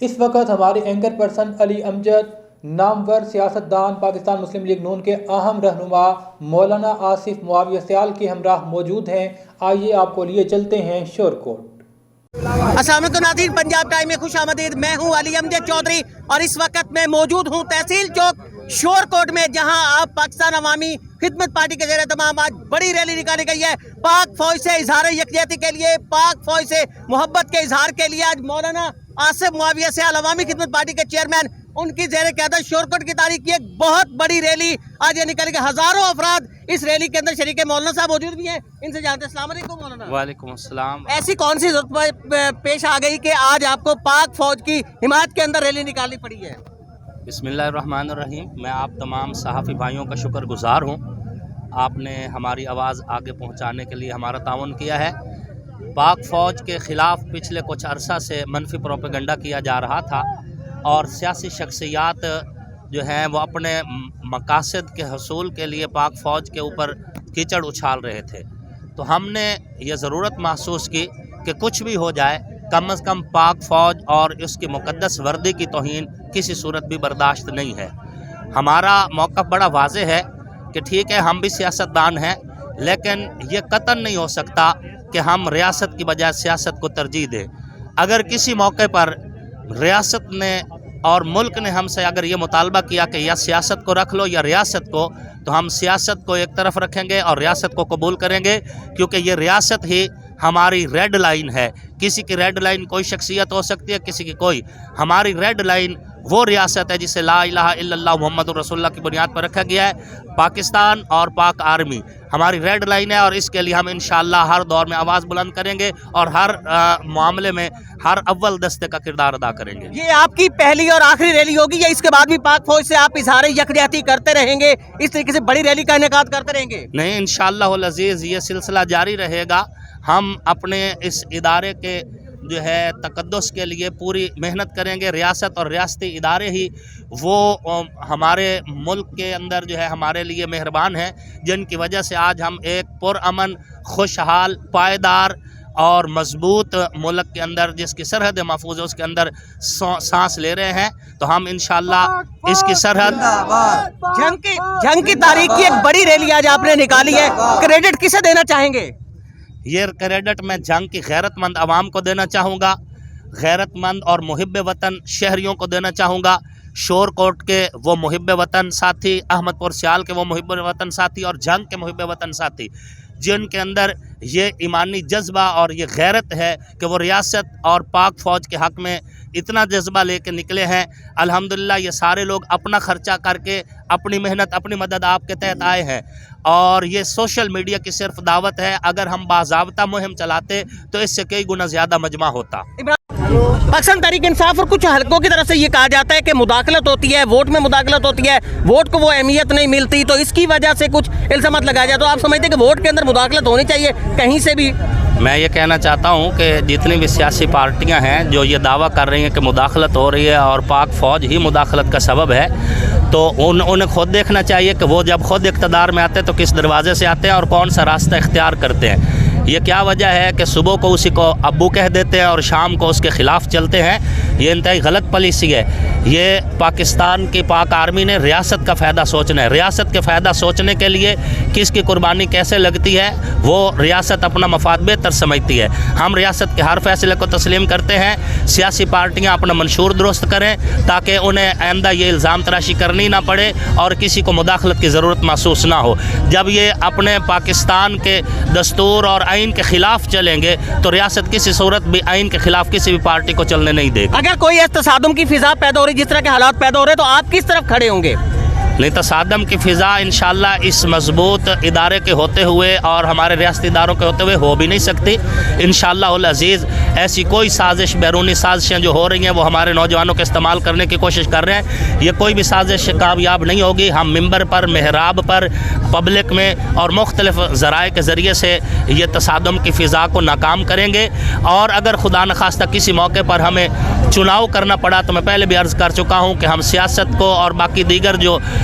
اس وقت ہمارے anchor person علی امجد نامور سیاستدان پاکستان مسلم لیگ نون کے اہم رہنما مولانا آصف معاویہ سیال کے ہمراہ موجود ہیں۔ آئیے آپ کو لیے چلتے ہیں شور کوٹ۔ السلام علیکم ناظرین، پنجاب ٹائم میں خوش آمدید۔ میں ہوں علی امجد چودھری اور اس وقت میں موجود ہوں تحصیل چوک شور کوٹ میں، جہاں آپ پاکستان عوامی خدمت پارٹی کے زیر تمام آج بڑی ریلی نکالی گئی ہے پاک فوج سے اظہار یکجہتی کے لیے، پاک فوج سے محبت کے اظہار کے لیے۔ آج مولانا آصف معاویہ سیال عوامی خدمت پارٹی کے چیئرمین، ان کی زیر قیادت شور کوٹ کی تاریخ کی ایک بہت بڑی ریلی آج یہ نکلی گئی۔ ہزاروں افراد اس ریلی کے اندر شریک ہیں۔ مولانا صاحب موجود بھی ہیں، ان سے جانتے ہیں۔ السلام علیکم مولانا۔ وعلیکم السلام۔ ایسی کون سی ضرورت پیش آ گئی کہ آج آپ کو پاک فوج کی حمایت کے اندر ریلی نکالنی پڑی ہے؟ بسم اللہ الرحمن الرحیم۔ میں آپ تمام صحافی بھائیوں کا شکر گزار ہوں، آپ نے ہماری آواز آگے پہنچانے کے لیے ہمارا تعاون کیا ہے۔ پاک فوج کے خلاف پچھلے کچھ عرصہ سے منفی پروپیگنڈا کیا جا رہا تھا اور سیاسی شخصیات جو ہیں وہ اپنے مقاصد کے حصول کے لیے پاک فوج کے اوپر کیچڑ اچھال رہے تھے۔ تو ہم نے یہ ضرورت محسوس کی کہ کچھ بھی ہو جائے، کم از کم پاک فوج اور اس کی مقدس وردی کی توہین کسی صورت بھی برداشت نہیں ہے۔ ہمارا موقف بڑا واضح ہے کہ ٹھیک ہے ہم بھی سیاستدان ہیں، لیکن یہ قطعاً نہیں ہو سکتا کہ ہم ریاست کی بجائے سیاست کو ترجیح دیں۔ اگر کسی موقع پر ریاست نے اور ملک نے ہم سے اگر یہ مطالبہ کیا کہ یا سیاست کو رکھ لو یا ریاست کو، تو ہم سیاست کو ایک طرف رکھیں گے اور ریاست کو قبول کریں گے، کیونکہ یہ ریاست ہی ہماری ریڈ لائن ہے۔ کسی کی ریڈ لائن کوئی شخصیت ہو سکتی ہے، کسی کی کوئی۔ ہماری ریڈ لائن وہ ریاست ہے جسے لا الہ الا اللہ محمد رسول اللہ کی بنیاد پر رکھا گیا ہے۔ پاکستان اور پاک آرمی ہماری ریڈ لائن ہے اور اس کے لیے ہم انشاءاللہ ہر دور میں آواز بلند کریں گے اور ہر معاملے میں ہر اول دستے کا کردار ادا کریں گے۔ یہ آپ کی پہلی اور آخری ریلی ہوگی یا اس کے بعد بھی پاک فوج سے آپ اظہار یکجہتی کرتے رہیں گے، اس طریقے سے بڑی ریلی کا انعقاد کرتے رہیں گے؟ نہیں، انشاءاللہ العزیز یہ سلسلہ جاری رہے گا۔ ہم اپنے اس ادارے کے جو ہے تقدس کے لیے پوری محنت کریں گے۔ ریاست اور ریاستی ادارے ہی وہ ہمارے ملک کے اندر جو ہے ہمارے لیے مہربان ہیں، جن کی وجہ سے آج ہم ایک پرامن، خوشحال، پائیدار اور مضبوط ملک کے اندر جس کی سرحد محفوظ ہے اس کے اندر سانس لے رہے ہیں۔ تو ہم انشاءاللہ اس کی سرحد جنگ کی تاریخ کی ایک بڑی ریلی آج آپ نے نکالی ہے، کریڈٹ کسے دینا چاہیں گے؟ یہ کریڈٹ میں جنگ کی غیرت مند عوام کو دینا چاہوں گا، غیرت مند اور محب وطن شہریوں کو دینا چاہوں گا، شور کوٹ کے وہ محب وطن ساتھی، احمد پور سیال کے وہ محب وطن ساتھی اور جنگ کے محب وطن ساتھی، جن کے اندر یہ ایمانی جذبہ اور یہ غیرت ہے کہ وہ ریاست اور پاک فوج کے حق میں اتنا جذبہ لے کے نکلے ہیں۔ الحمدللہ یہ سارے لوگ اپنا خرچہ کر کے، اپنی محنت، اپنی مدد آپ کے تحت آئے ہیں، اور یہ سوشل میڈیا کی صرف دعوت ہے۔ اگر ہم باضابطہ مہم چلاتے تو اس سے کئی گنا زیادہ مجمع ہوتا۔ پاکستان تحریک انصاف اور کچھ حلقوں کی طرف سے یہ کہا جاتا ہے کہ مداخلت ہوتی ہے، ووٹ میں مداخلت ہوتی ہے، ووٹ کو وہ اہمیت نہیں ملتی، تو اس کی وجہ سے کچھ الزامات لگایا جائے۔ تو آپ سمجھتے ہیں کہ ووٹ کے اندر مداخلت ہونی چاہیے کہیں سے بھی؟ میں یہ کہنا چاہتا ہوں کہ جتنی بھی سیاسی پارٹیاں ہیں جو یہ دعویٰ کر رہی ہیں کہ مداخلت ہو رہی ہے اور پاک فوج ہی مداخلت کا سبب ہے، تو انہیں خود دیکھنا چاہیے کہ وہ جب خود اقتدار میں آتے ہیں تو کس دروازے سے آتے ہیں اور کون سا راستہ اختیار کرتے ہیں۔ یہ کیا وجہ ہے کہ صبح کو اسی کو ابو کہہ دیتے ہیں اور شام کو اس کے خلاف چلتے ہیں؟ یہ انتہائی غلط پالیسی ہے۔ یہ پاکستان کی پاک آرمی نے ریاست کا فائدہ سوچنا ہے۔ ریاست کے فائدہ سوچنے کے لیے کس کی قربانی کیسے لگتی ہے وہ ریاست اپنا مفاد بہتر سمجھتی ہے۔ ہم ریاست کے ہر فیصلے کو تسلیم کرتے ہیں۔ سیاسی پارٹیاں اپنا منشور درست کریں تاکہ انہیں آئندہ یہ الزام تراشی کرنی نہ پڑے اور کسی کو مداخلت کی ضرورت محسوس نہ ہو۔ جب یہ اپنے پاکستان کے دستور اور آئین کے خلاف چلیں گے تو ریاست کسی صورت بھی آئین کے خلاف کسی بھی پارٹی کو چلنے نہیں دے گی۔ اگر کوئی تصادم کی فضا پیدا ہو رہی، جس طرح کے حالات پیدا ہو رہے، تو آپ کس طرف کھڑے ہوں گے؟ نہیں، تصادم کی فضا انشاءاللہ اس مضبوط ادارے کے ہوتے ہوئے اور ہمارے ریاستی اداروں کے ہوتے ہوئے ہو بھی نہیں سکتی۔ انشاءاللہ العزیز ایسی کوئی سازش، بیرونی سازشیں جو ہو رہی ہیں وہ ہمارے نوجوانوں کے استعمال کرنے کی کوشش کر رہے ہیں، یہ کوئی بھی سازش کامیاب نہیں ہوگی۔ ہم ممبر پر، محراب پر، پبلک میں اور مختلف ذرائع کے ذریعے سے یہ تصادم کی فضا کو ناکام کریں گے، اور اگر خدا نخواستہ کسی موقع پر ہمیں چناؤ کرنا پڑا تو میں پہلے بھی عرض کر چکا ہوں کہ ہم سیاست کو اور باقی دیگر جو